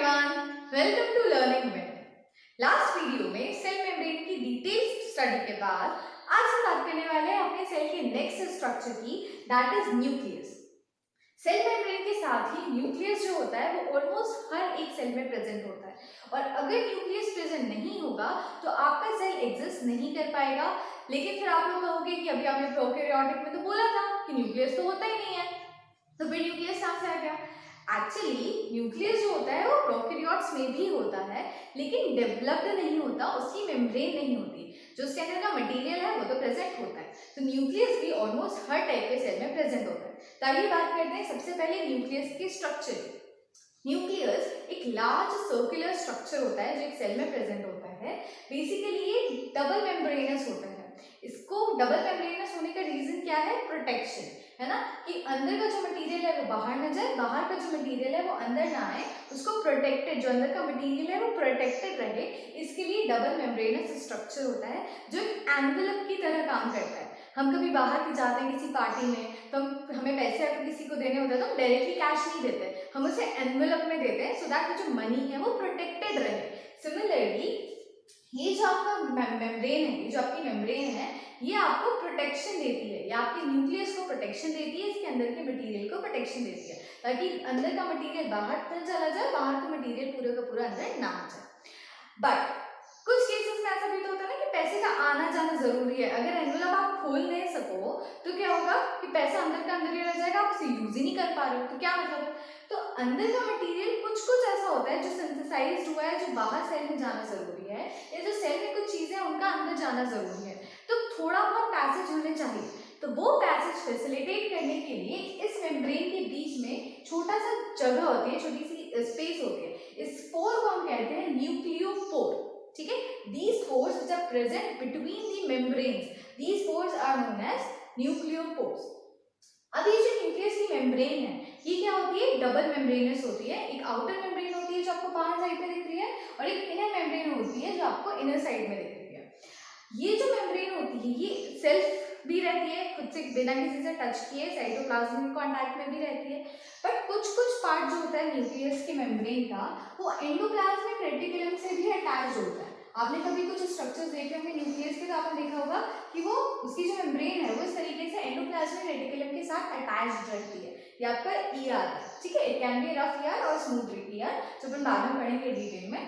everyone, welcome to Learning with. Last video में cell membrane की details study के बाद आज हम बात करने वाले हैं अपने सेल के नेक्स्ट स्ट्रक्चर की, that is nucleus. Cell membrane के साथ ही न्यूक्लियस जो होता है वो ऑलमोस्ट हर एक सेल में प्रेजेंट होता है, और अगर न्यूक्लियस प्रेजेंट नहीं होगा तो आपका सेल एग्जिस्ट नहीं कर पाएगा। लेकिन फिर आप लोग कहोगे कि अभी आपने प्रोकैरियोटिक में तो बोला था कि न्यूक्लियस तो होता ही नहीं है, तो फिर न्यूक्लियस कहाँ से आ गया? एक्चुअली न्यूक्लियस जो होता है वो प्रोकैरियोट्स में भी होता है, लेकिन डेवलप्ड नहीं होता, उसकी मेम्ब्रेन नहीं होती, जो उसके अंदर का मटेरियल है वो तो प्रेजेंट होता है। तो न्यूक्लियस भी ऑलमोस्ट हर टाइप के सेल में प्रेजेंट होता है। तभी बात करते हैं सबसे पहले न्यूक्लियस के स्ट्रक्चर की। न्यूक्लियस एक लार्ज सर्कुलर स्ट्रक्चर होता है जो एक सेल में प्रेजेंट होता है। बेसिकली ये डबल मेम्ब्रेनस होता है। इसको डबल मेम्ब्रेनस होने का रीजन क्या है? प्रोटेक्शन, है ना, कि अंदर का जो मटेरियल है वो बाहर न जाए, बाहर का जो मटेरियल है वो अंदर ना आए, उसको प्रोटेक्टेड, जो अंदर का मटेरियल है वो प्रोटेक्टेड रहे, इसके लिए डबल मेम्ब्रेनस स्ट्रक्चर होता है जो एक एनवेलप की तरह काम करता है। हम कभी बाहर जाते हैं किसी पार्टी में, तो हमें पैसे अगर किसी को देने होते हैं तो हम डायरेक्टली कैश नहीं देते, हम उसे एनवेलप में देते हैं, सो दैट जो मनी है वो प्रोटेक्टेड रहे। सिमिलरली ये जो आपका मेम्ब्रेन है, ये जो आपकी मेम्ब्रेन है, ये आपको प्रोटेक्शन देती है, ये आपके न्यूक्लियस को प्रोटेक्शन देती है, इसके अंदर के मटेरियल को प्रोटेक्शन देती है, ताकि अंदर का मटेरियल बाहर न चला जाए, बाहर का मटेरियल पूरे का पूरा अंदर ना आ जाए। बट कुछ केसेस में ऐसा भी तो होता है ना कि पैसे का आना जाना जरूरी है। अगर एनवेलप आप खोल नहीं सको तो क्या होगा कि पैसा अंदर का अंदर ही रह जाएगा, आप उसे यूज ही नहीं कर पा रहे हो, तो क्या मतलब है? तो अंदर का मटेरियल कुछ कुछ ऐसा होता है जो सिंथेसाइज्ड हुआ है, जो बाहर सेल में जाना जरूरी है, या जो सेल में कुछ चीजें उनका अंदर जाना जरूरी है, तो थोड़ा बहुत पैसेज होने चाहिए। तो वो पैसेज फैसिलिटेट करने के लिए इस मेम्ब्रेन के बीच में छोटा सा जगह होती है, छोटी सी स्पेस होती है, इस पोर को हम कहते हैं न्यूक्लियोपोर। ठीक है, these pores which are present between the membranes, these pores are known as nucleopores. अब ये जो न्यूक्लियस की मेम्ब्रेन है ये क्या होती है? डबल मेम्ब्रेनस होती है। एक आउटर मेम्ब्रेन होती है जो आपको बाहर साइड में दिख रही है, और एक इनर मेम्ब्रेन होती है जो आपको इनर साइड में दिख रही है। ये जो मेम्ब्रेन होती है ये सेल्फ भी रहती है, खुद से बिना किसी से टच किए साइटोप्लाज्म कांटेक्ट में भी रहती है। बट कुछ कुछ पार्ट जो होता है न्यूक्लियस के मेम्ब्रेन का वो एंडोप्लाज्मिक रेटिकुलम से भी अटैच होता है। आपने कभी कुछ स्ट्रक्चर्स देखे होंगे न्यूक्लियस के, तो आपने देखा होगा कि वो उसकी जो मेम्ब्रेन है वो इस तरीके से एंडोप्लाज्मिक रेटिकुलम के साथ अटैच्ड रहती है। ये आपका ईआर है, ठीक है, it can be rough ER और स्मूथ ईआर, जो अपन बाद में पढ़ेंगे डिटेल में।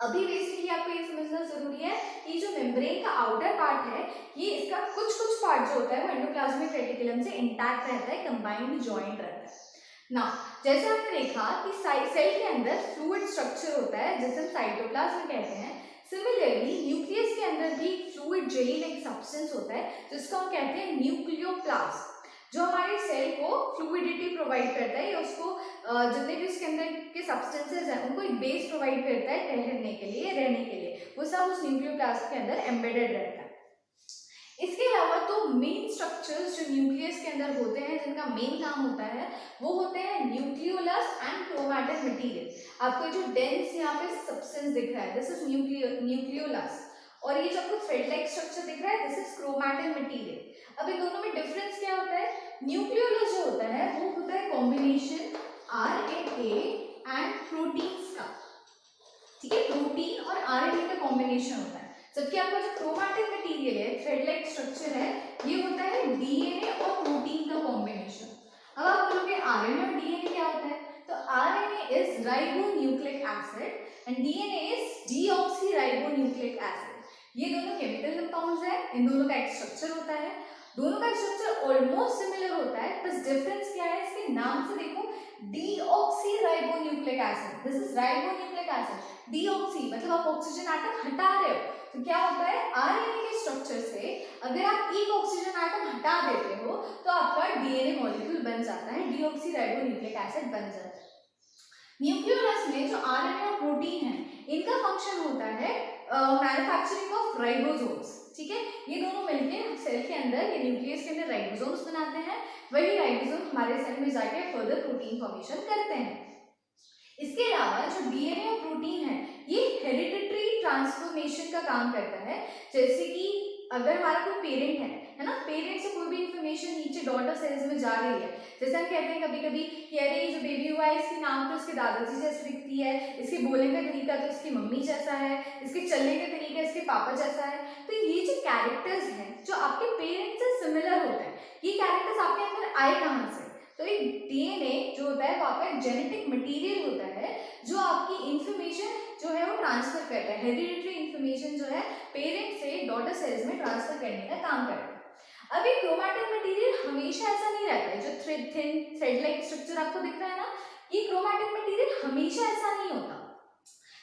अभी बेसिकली आपको ये समझना जरूरी है कि जो मेम्ब्रेन का आउटर पार्ट है ये इसका कुछ कुछ पार्ट जो होता है वो एंडोप्लाज्मिक रेटिकुलम से इंटैक्ट रहता है, कंबाइंड जॉइंट रहता है ना। जैसे आपने देखा कि सेल के अंदर फ्लूइड स्ट्रक्चर होता है जिसे साइटोप्लाज्म कहते हैं। सिमिलरली न्यूक्लियस के अंदर भी फ्लूइड जेली लाइक सब्सटेंस होता है जिसको हम कहते हैं न्यूक्लियोप्लास्ट, जो हमारे सेल को फ्लूइडिटी प्रोवाइड करता है, या उसको जितने भी उसके अंदर के सब्सटेंसेस हैं उनको एक बेस प्रोवाइड करता है ठहरने के लिए, रहने के लिए, वो सब उस न्यूक्लियोप्लास्ट के अंदर एम्बेडेड रहता है। इसके अलावा तो मेन स्ट्रक्चर्स जो न्यूक्लियस के अंदर होते हैं जिनका मेन काम होता है वो होते हैं न्यूक्लियोलस एंड क्रोमैटिन मटेरियल। आपको जो डेंस यहाँ पे सब्सटेंस दिख रहा है दिस इज न्यूक्लियोलस, और ये जो आपको थ्रेड लाइक स्ट्रक्चर दिख रहा है दिस इज क्रोमैटिन मटेरियल। अब इन दोनों में डिफरेंस क्या होता है? न्यूक्लियोलस जो होता है वो होता है कॉम्बिनेशन आरएनए एंड प्रोटीन्स का, ठीक है, प्रोटीन और आरएनए का कॉम्बिनेशन होता है। जबकि आपका जो क्रोमैटिन मटेरियल है, थ्रेड लाइक स्ट्रक्चर है, ये होता है डीएनए और प्रोटीन का कॉम्बिनेशन। अब आप बोलोगे आरएनए और डीएनए क्या होता है? तो RNA is ribonucleic acid and DNA is deoxyribonucleic acid. ये दोनों केमिकल कंपाउंड्स हैं, इन दोनों का एक स्ट्रक्चर होता है, दोनों का स्ट्रक्चर ऑलमोस्ट सिमिलर होता है, बस डिफरेंस क्या है इसके नाम से देखो, deoxyribonucleic acid, this is ribonucleic acid. Deoxy मतलब आप ऑक्सीजन एटम हटा रहे हो, तो क्या होता है आरएनए के स्ट्रक्चर से अगर आप एक ऑक्सीजन एटम हटा देते हो तो आपका डीएनए मॉलिक्यूल बन जाता है, डीऑक्सीराइबोन्यूक्लिक एसिड बन जाता है। न्यूक्लियोलस में जो आरएनए और प्रोटीन है इनका फंक्शन होता है मैन्युफैक्चरिंग ऑफ राइबोसोम्स, ठीक है, ये दोनों मिलकर सेल के अंदर या न्यूक्लियस के अंदर राइबोसोम्स बनाते हैं, वही राइबोसोम हमारे सेल में जाके फर्दर प्रोटीन फॉर्मेशन करते हैं। इसके अलावा जो डीएनए और प्रोटीन है ये हेरिडिटरी ट्रांसफॉर्मेशन का काम करता है, जैसे कि अगर हमारा कोई पेरेंट है ना, पेरेंट से कोई भी इंफॉर्मेशन नीचे डॉटर सेल्स में जा रही है, जैसे हम कहते हैं कभी कभी कि अरे ये जो बेबी हुआ है इसकी नाम तो इसके दादाजी जैसी दिखती है, इसके बोलने का तरीका तो इसकी मम्मी जैसा है, इसके चलने का तरीका इसके पापा जैसा है। तो ये जो कैरेक्टर्स हैं जो आपके पेरेंट्स से सिमिलर होते हैं, ये कैरेक्टर्स आपके अंदर आए कहाँ से? तो एक डीएनए जो होता है वो आपका एक जेनेटिक मटेरियल होता है जो आपकी इंफॉर्मेशन जो है वो ट्रांसफर करता है, हेरिडिटरी इंफॉर्मेशन जो है पेरेंट से डॉटर सेल्स में ट्रांसफर करने का काम करता है। अब ये क्रोमैटिन मटेरियल हमेशा ऐसा नहीं रहता है, जो थिन थ्रेड लाइक स्ट्रक्चर आपको दिख रहा है ना, ये क्रोमैटिन मटेरियल हमेशा ऐसा नहीं होता।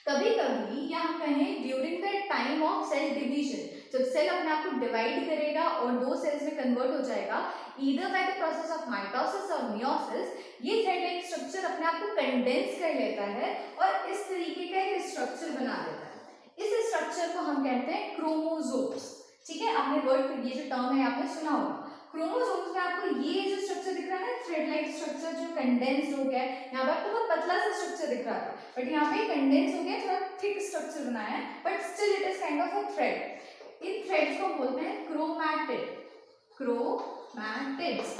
कभी कभी या हम कहें during the time of cell division, जब सेल अपने आप को डिवाइड करेगा और दो सेल्स में कन्वर्ट हो जाएगा, either by the process of mitosis और मियोसिस, ये थ्रेड लाइक स्ट्रक्चर अपने आप को कंडेंस कर लेता है और इस तरीके का एक स्ट्रक्चर बना देता है। इस स्ट्रक्चर को हम कहते हैं क्रोमोसोम्स। ठीक है, आपने वर्ड, ये जो टर्म है आपने सुना होगा। क्रोमोसोम्स में आपको ये जो स्ट्रक्चर दिख रहा है ना, थ्रेड लाइक स्ट्रक्चर जो कंडेंस्ड हो गया है, यहाँ पे आपको बहुत पतला सा स्ट्रक्चर दिख रहा था, बट यहाँ पे कंडेंस हो गया, थोड़ा थिक स्ट्रक्चर बनाया है, but still it is kind of a thread. In threads को बोलते हैं क्रोमैटिड, क्रोमैटिड्स।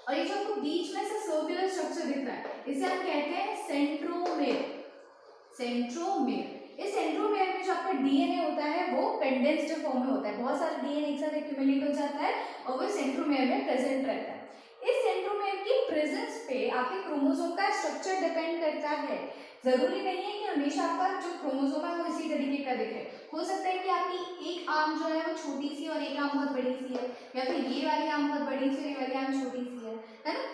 और ये जो आपको बीच में से सर्कुलर स्ट्रक्चर दिख रहा है, इसे हम कहते हैं सेंट्रोमेयर। सेंट्रोमेयर, इस सेंट्रोमेयर में जो आपका डीएनए होता है वो कंडेंस्ड फॉर्म में होता है, बहुत सारा डीएनए एक साथ एक्यूमुलेट हो जाता है और वो सेंट्रोमेयर में प्रेजेंट रहता है। इस सेंट्रोमेयर की प्रेजेंस पे आपके क्रोमोसोम का स्ट्रक्चर डिपेंड करता है। जरूरी नहीं है कि हमेशा आपका जो क्रोमोसोम है वो इसी तरीके का दिखे, हो सकता है कि आपकी एक आर्म जो है वो छोटी सी और एक आर्म बहुत बड़ी सी है, या फिर ये वाली आर्म बहुत बड़ी सी और ये वाली आर्म छोटी सी है ना।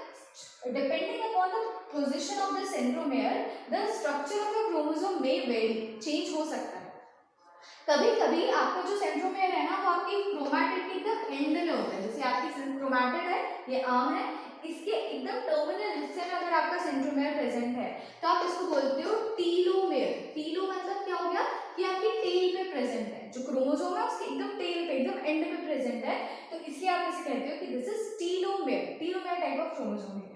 Depending upon the position of the centromere, the structure of a chromosome may vary, change हो सकता है। कभी कभी आपका जो सेंट्रोमेयर है ना वो आपकी क्रोमैटिड के एकदम एंड में होता है, जैसे आपकी क्रोमैटिड है, ये आर्म है, इसके एकदम टर्मिनल हिस्से में अगर आपका सेंट्रोमेयर प्रेजेंट है तो आप इसको बोलते हो टीलोमेयर। टीलो मतलब क्या हो गया कि आपकी टेल पे प्रेजेंट है, जो क्रोमोसोम है उसके एकदम टेल पे, एकदम एंड पे प्रेजेंट है, तो इसलिए आप इसे कहते हो कि this is telomere. Telomere type of chromosome है।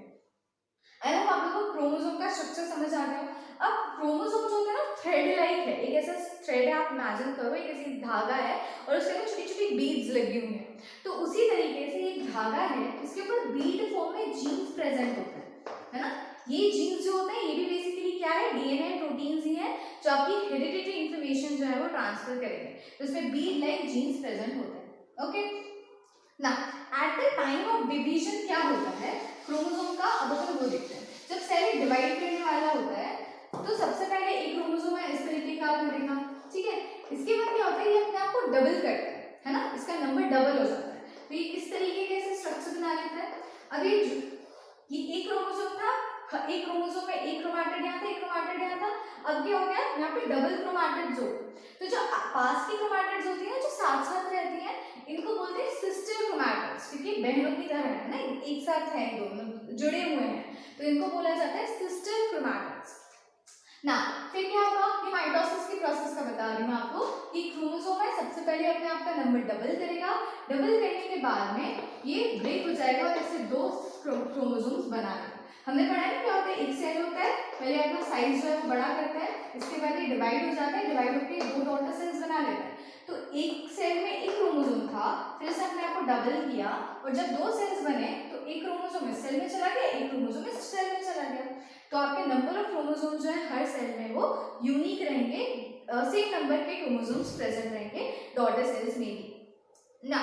आई होप आप लोगों को क्रोमोसोम का स्ट्रक्चर समझ आ गया। अब क्रोमोसोम जो होता है ना थ्रेड लाइक है, एक ऐसा थ्रेड है, आप इमेजिन करो एक ऐसी धागा है और उसके अंदर छोटी छोटी बीड्स लगी हुई हैं, तो उसी तरीके से एक धागा है इसके ऊपर बीड फॉर्म में जीन्स प्रेजेंट होता है ना। ये जीन्स जो होते हैं ये भी बेसिकली क्या है, डीएनए प्रोटीन्स ही है जो आपकी हेरिडिटरी इंफॉर्मेशन जो है वो ट्रांसफर करेंगे, तो इसमें बीड लाइक जीन्स प्रेजेंट होते हैं। ओके ना, at the time of division क्या होता है क्रोमोसोम का, अब अपन वो देखते हैं। जब सेल डिवाइड करने वाला होता है तो सबसे पहले एक क्रोमोसोम है इस तरीके का आपने देखा, ठीक है, इसके बाद क्या होता है ये अपने आप को डबल करता है ना, इसका नंबर डबल हो जाता है, तो ये इस तरीके के से स्ट्रक्चर बना लेता है। अब ये एक क्रोमोसोम था, एक क्रोमोसोम में एक क्रोमैटिड यहाँ था, एक क्रोमैटिड यहाँ था, अब क्या हो गया यहाँ पे डबल क्रोमैटिड्स हो। तो जो पास की क्रोमैटिड्स होती हैं जो साथ साथ रहती हैं इनको बोलते हैं सिस्टर क्रोमैटिड्स, क्योंकि बहनों की तरह है ना, एक साथ हैं, दोनों जुड़े हुए हैं, तो इनको बोला जाता है सिस्टर क्रोमैटिड्स ना। फिर क्या होगा, ये माइटोसिस की प्रोसेस का बता रही हूँ आपको कि क्रोमोसोम है सबसे पहले अपने आप का नंबर डबल करेगा, डबल करने के बाद में ये ब्रेक हो जाएगा और इससे दो क्रोमोसोम्स बना लेगा। हमने पढ़ा है ना क्या होता है, एक सेल होता है, पहले अपना साइज जो है वो बड़ा करता है, इसके बाद ये डिवाइड हो जाता है, डिवाइड होकर दो डॉटर सेल्स बना लेता है। तो एक सेल में एक क्रोमोसोम था, फिर उसने अपने आप को डबल किया और जब दो सेल्स बने तो एक क्रोमोसोम इस सेल में चला गया, एक क्रोमोसोम इस सेल में चला गया, तो आपके नंबर ऑफ क्रोमोसोम जो है हर सेल में वो यूनिक रहेंगे, सेम नंबर के क्रोमोसोम्स प्रेजेंट रहेंगे डॉटर सेल्स में भी ना।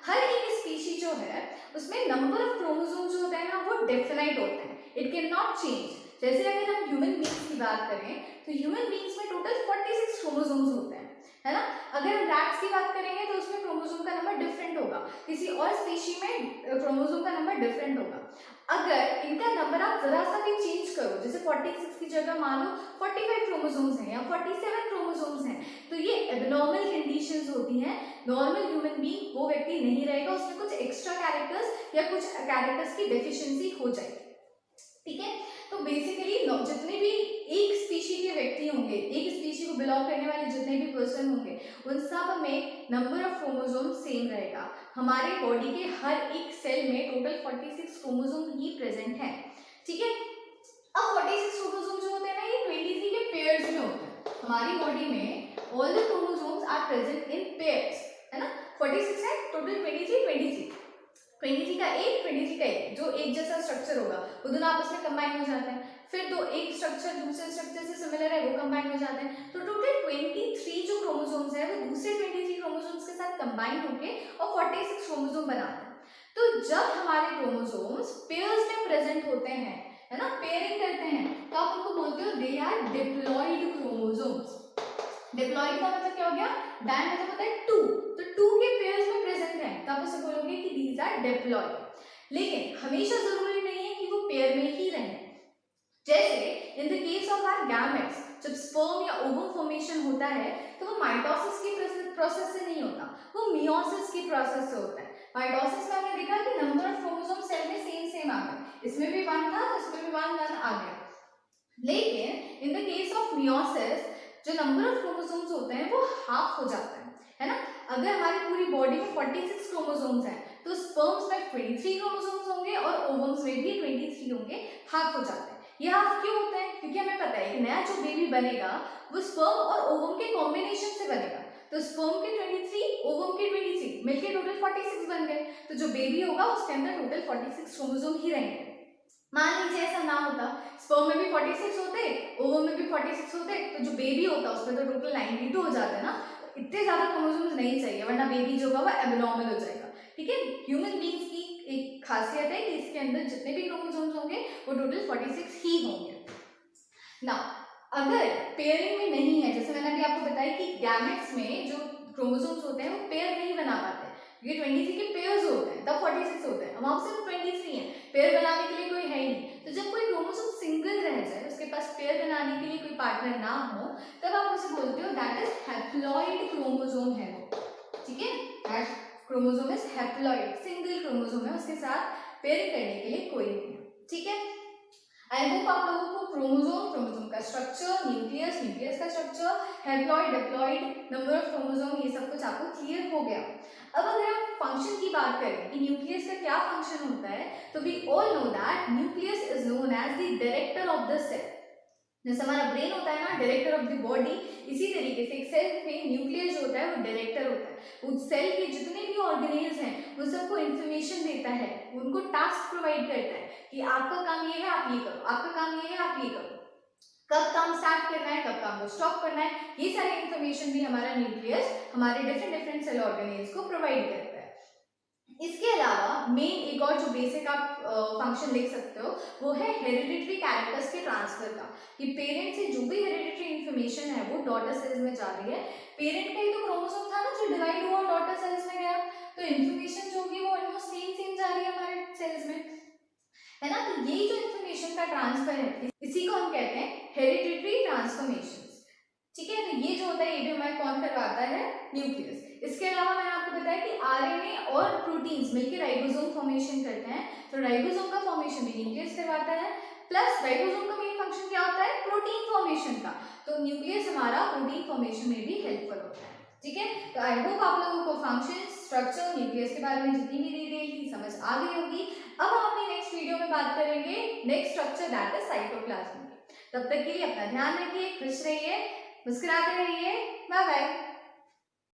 हर एक स्पीशी जो है उसमें नंबर ऑफ क्रोमोसोम जो होता है ना वो डेफिनाइट होते हैं, इट कैन नॉट चेंज। जैसे अगर हम ह्यूमन बींग्स की बात करें तो ह्यूमन बींग्स में टोटल 46 क्रोमोसोम्स होते हैं, है ना। अगर हम रैट्स की बात करेंगे तो उसमें क्रोमोसोम का नंबर डिफरेंट होगा, किसी और स्पीशी में क्रोमोसोम का नंबर डिफरेंट होगा। अगर इनका नंबर आप जरा सा भी चेंज करो, जैसे 46 की जगह मान लो 45 क्रोमोसोम्स हैं या 47 क्रोमोसोम्स हैं, तो ये एबनॉर्मल कंडीशंस होती हैं। नॉर्मल ह्यूमन बीइंग वो व्यक्ति नहीं रहेगा, उसमें कुछ एक्स्ट्रा कैरेक्टर्स या कुछ कैरेक्टर्स की डेफिशिएंसी हो जाएगी, ठीक है। तो बेसिकली जितने भी एक स्पीशी के व्यक्ति होंगे, एक स्पीशी को बिलोंग करने वाले जितने भी पर्सन होंगे, उन सब में नंबर ऑफ क्रोमोसोम सेम रहेगा। हमारे बॉडी के हर एक सेल में टोटल 46 क्रोमोसोम ही प्रेजेंट है, ठीक है। अब 46 क्रोमोसोम जो होते हैं ना ये 23 के पेयर्स में होते हैं। हमारी बॉडी में all the chromosomes are present in pairs, है ना। 46 है, टोटल 23 का एक, 23 का एक, जो एक जैसा स्ट्रक्चर होगा वो दोनों आपस में कंबाइन हो जाते हैं। फिर दो एक स्ट्रक्चर दूसरे स्ट्रक्चर से सिमिलर है वो कंबाइन हो जाते हैं। तो टोटल 23 जो क्रोमोसोम्स है वो दूसरे 23 क्रोमोसोम्स के साथ कंबाइन होके और 46 क्रोमोसोम बनाते हैं। तो जब हमारे क्रोमोसोम्स पेयर्स में प्रेजेंट होते हैं, है ना, पेयरिंग करते हैं, तो आप उनको बोलते हो they are diploid chromosomes. Diploid का मतलब क्या हो गया, डाय मतलब होता है टू, तो टू के पेयर्स में प्रेजेंट है तो आप उसे बोलोगे कि दीज आर डिप्लॉइड। लेकिन हमेशा जरूरी नहीं है कि वो पेयर में ही रहें। जैसे in the case of our gametes, जब स्पर्म या ओवम फॉर्मेशन होता है तो वो माइटोसिस की प्रोसेस से नहीं होता, वो मियोसिस की प्रोसेस से होता है। माइटोसिस में हमने देखा कि नंबर ऑफ क्रोमोसोम सेल में सेम आ गए, इसमें भी 1 था तो इसमें भी 1 आ गया। लेकिन इन द केस ऑफ मियोसिस जो नंबर ऑफ क्रोमोसोम्स होते हैं वो हाफ हो जाता है ना। अगर हमारी पूरी बॉडी में 46 क्रोमोसोम्स हैं तो स्पर्म्स में 23 क्रोमोसोम्स होंगे और ओवम्स में भी 23 होंगे, हाफ हो जाते हैं। ये हाफ क्यों होता है, क्योंकि हमें पता है कि नया जो बेबी बनेगा वो स्पर्म और ओवम के कॉम्बिनेशन से बनेगा। तो स्पर्म के 23, ओवम के 23 मिलके टोटल 46 बन गए। तो जो बेबी होगा उसके अंदर टोटल 46 क्रोमोसोम ही रहेंगे। मान लीजिए ऐसा ना होता, स्पर्म में भी 46 होते, ओवम में भी 46 होते, तो जो बेबी होता उसमें तो टोटल 92 हो जाते ना। तो इतने ज्यादा क्रोमोसोम्स नहीं चाहिए, वरना बेबी जो होगा वो एबनॉर्मल हो जाएगा। ठीक है, ह्यूमन बीइंग्स की एक खासियत है कि इसके अंदर जितने भी क्रोमोसोम्स होंगे वो टोटल 46 ही होंगे ना। अगर पेयरिंग में नहीं है, जैसे मैंने अभी आपको बताया कि गैमेट्स में जो क्रोमोसोम्स होते हैं वो पेयर नहीं बना पाते, ये 23 के पेयर्स होते हैं तब 46 होते हैं, अब सिर्फ 23 हैं, पेयर बनाने के लिए कोई है ही नहीं। तो जब कोई क्रोमोसोम सिंगल रह जाए, उसके पास पेयर बनाने के लिए कोई पार्टनर ना हो, तब आप उसे बोलते हो दैट इज हैप्लॉइड क्रोमोसोम है वो। ठीक है, that chromosome is haploid, single chromosome है, उसके साथ पेयर करने के लिए कोई नहीं है। ठीक है, आई होप आप लोगों को क्रोमोसोम का स्ट्रक्चर, न्यूक्लियस का structure, haploid, diploid, number of chromosome, ये सब कुछ आपको क्लियर हो गया। अब अगर हम फंक्शन की बात करें कि न्यूक्लियस का क्या फंक्शन होता है, तो we all know that nucleus is known as the director of the cell. जैसे हमारा ब्रेन होता है ना डायरेक्टर ऑफ द बॉडी, इसी तरीके से एक सेल में न्यूक्लियस जो होता है वो डायरेक्टर होता है। उस सेल के जितने भी ऑर्गेनेल्स हैं उन सबको इंफॉर्मेशन देता है, उनको टास्क प्रोवाइड करता है कि आपका काम ये है आप ये करो, आपका काम ये है आप ये करो, कब काम स्टार्ट करना है, कब काम को स्टॉप करना है, ये सारी इंफॉर्मेशन भी हमारा न्यूक्लियस हमारे डिफरेंट सेल ऑर्गेनेल्स को प्रोवाइड करता है। इसके अलावा मेन एक और जो बेसिक आप फंक्शन देख सकते हो वो है हेरिडिटरी कैरेक्टर्स के ट्रांसफर का, कि पेरेंट से जो भी हेरिडिटरी इंफॉर्मेशन है वो डॉटर सेल्स में जा रही है। पेरेंट का ही तो क्रोमोसोम था ना जो डिवाइड हुआ डॉटर सेल्स में गया, तो इंफॉर्मेशन जो होगी वो ऑलमोस्ट सेम जा रही है हमारे सेल्स में, है ना। तो यही जो इंफॉर्मेशन का ट्रांसफर है इसी को हम कहते हैं हेरिडिटरी ट्रांसफॉर्मेशन। ठीक है, तो ये जो होता है ये भी हमारे कौन करवाता है, न्यूक्लियस। इसके अलावा मैंने आपको बताया कि आरएनए और प्रोटीन्स मिलकर राइबोसोम फॉर्मेशन करते हैं, तो राइबोसोम का फॉर्मेशन भी न्यूक्लियस करवाता है। प्लस राइबोसोम का मेन फंक्शन क्या होता है, प्रोटीन फॉर्मेशन का, तो न्यूक्लियस हमारा प्रोटीन फॉर्मेशन में भी हेल्पफुल होता है। ठीक है, तो आई होप आप लोगों को फंक्शन, स्ट्रक्चर, न्यूक्लियस के बारे में जितनी भी डिटेल थी समझ आ गई होगी। अब हम अपनी नेक्स्ट वीडियो में बात करेंगे next structure that is cytoplasm की। तब तक के लिए अपना ध्यान रखिए, खुश रहिए, मुस्कुराते रहिए, बाय बाय।